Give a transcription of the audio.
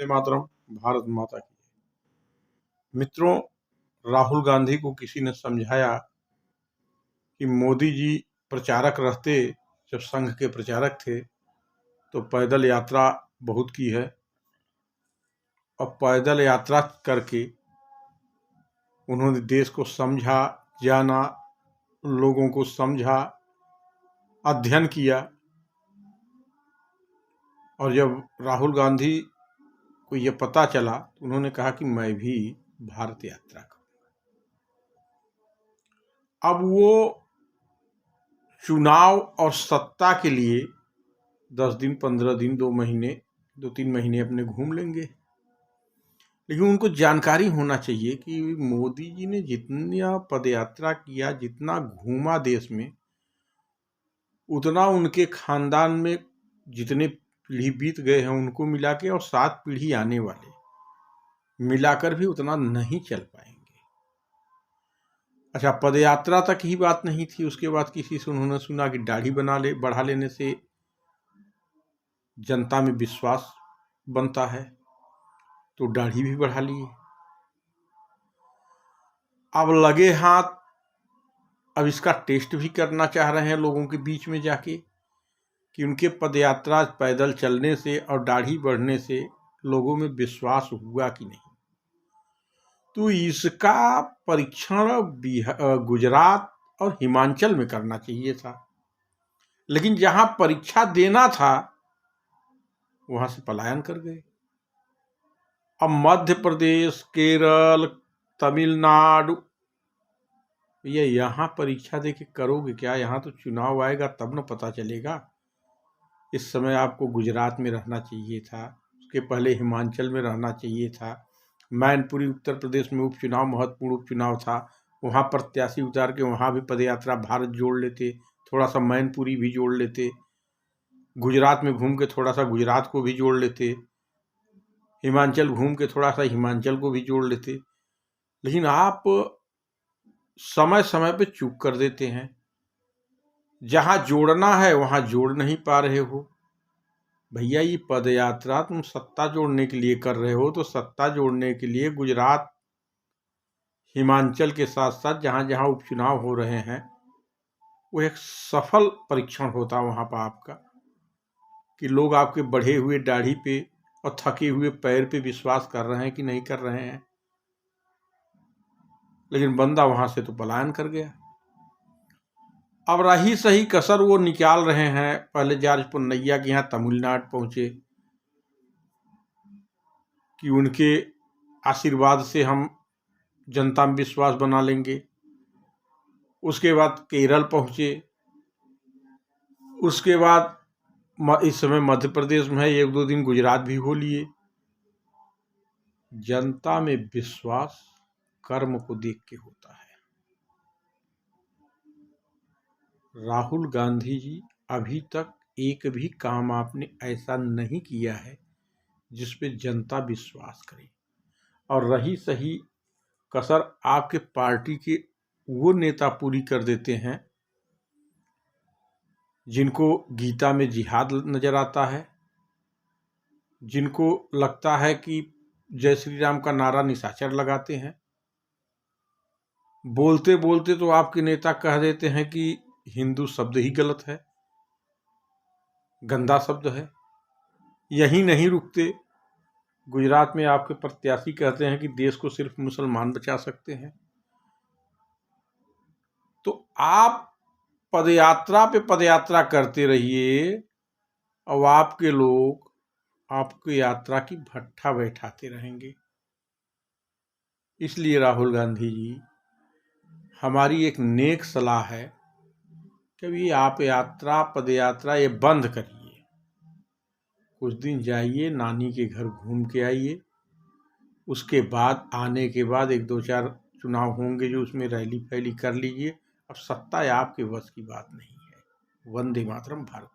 वंदे मातरम। भारत माता की। मित्रों, राहुल गांधी को किसी ने समझाया कि मोदी जी प्रचारक रहते, जब संघ के प्रचारक थे तो पैदल यात्रा बहुत की है, और पैदल यात्रा करके उन्होंने देश को समझा, जाना, लोगों को समझा, अध्ययन किया। और जब राहुल गांधी को यह पता चला तो उन्होंने कहा कि मैं भी भारत यात्रा करूंगा। अब वो चुनाव और सत्ता के लिए 10 दिन, 15 दिन, 2 महीने, 2-3 महीने अपने घूम लेंगे, लेकिन उनको जानकारी होना चाहिए कि मोदी जी ने जितना पदयात्रा किया, जितना घूमा देश में, उतना उनके खानदान में जितने पीढ़ी बीत गए हैं उनको मिला के और 7 पीढ़ी आने वाले मिलाकर भी उतना नहीं चल पाएंगे। अच्छा, पदयात्रा तक ही बात नहीं थी। उसके बाद किसी से उन्होंने सुना कि दाढ़ी बढ़ा लेने से जनता में विश्वास बनता है, तो दाढ़ी भी बढ़ा लिए। अब लगे हाथ, अब इसका टेस्ट भी करना चाह रहे हैं लोगों के बीच में जाके कि उनके पदयात्रा पैदल चलने से और दाढ़ी बढ़ने से लोगों में विश्वास हुआ कि नहीं। तो इसका परीक्षण गुजरात और हिमाचल में करना चाहिए था, लेकिन जहां परीक्षा देना था वहां से पलायन कर गए। अब मध्य प्रदेश, केरल, तमिलनाडु, ये यहाँ परीक्षा दे के करोगे क्या? यहाँ तो चुनाव आएगा तब न पता चलेगा। इस समय आपको गुजरात में रहना चाहिए था, उसके पहले हिमाचल में रहना चाहिए था। मैनपुरी उत्तर प्रदेश में उपचुनाव, महत्वपूर्ण उपचुनाव था, वहाँ प्रत्याशी उतार के वहाँ भी पदयात्रा भारत जोड़ लेते, थोड़ा सा मैनपुरी भी जोड़ लेते, गुजरात में घूम के थोड़ा सा गुजरात को भी जोड़ लेते, हिमाचल घूम के थोड़ा सा हिमाचल को भी जोड़ लेते। लेकिन आप समय समय पे चूक कर देते हैं। जहां जोड़ना है वहां जोड़ नहीं पा रहे हो। भैया, ये पदयात्रा तुम सत्ता जोड़ने के लिए कर रहे हो, तो सत्ता जोड़ने के लिए गुजरात, हिमाचल के साथ साथ जहां जहां उपचुनाव हो रहे हैं वो एक सफल परीक्षण होता वहां पर आपका, कि लोग आपके बढ़े हुए दाढ़ी पे और थके हुए पैर पे विश्वास कर रहे हैं कि नहीं कर रहे हैं। लेकिन बंदा वहां से तो पलायन कर गया। अब रही सही कसर वो निकाल रहे हैं। पहले जॉर्ज पुन्नैया के यहाँ तमिलनाडु पहुंचे कि उनके आशीर्वाद से हम जनता में विश्वास बना लेंगे। उसके बाद केरल पहुंचे, उसके बाद इस समय मध्य प्रदेश में है, 1-2 दिन गुजरात भी हो लिए। जनता में विश्वास कर्म को देख के होता है। राहुल गांधी जी, अभी तक एक भी काम आपने ऐसा नहीं किया है जिस पे जनता विश्वास करे। और रही सही कसर, आपके पार्टी के वो नेता पूरी कर देते हैं जिनको गीता में जिहाद नजर आता है, जिनको लगता है कि जय श्री राम का नारा निशाचर लगाते हैं। बोलते बोलते तो आपके नेता कह देते हैं कि हिंदू शब्द ही गलत है, गंदा शब्द है। यही नहीं रुकते, गुजरात में आपके प्रत्याशी कहते हैं कि देश को सिर्फ मुसलमान बचा सकते हैं। तो आप पदयात्रा पे पदयात्रा करते रहिए और आपके लोग आपकी यात्रा की भट्ठा बैठाते रहेंगे। इसलिए राहुल गांधी जी, हमारी एक नेक सलाह है कि अभी आप यात्रा, पदयात्रा ये बंद करिए। कुछ दिन जाइए, नानी के घर घूम के आइए। उसके बाद आने के बाद 1-2-4 चुनाव होंगे जो उसमें रैली फैली कर लीजिए। अब सत्ता आपके बस की बात नहीं है। वंदे मातरम। भारत।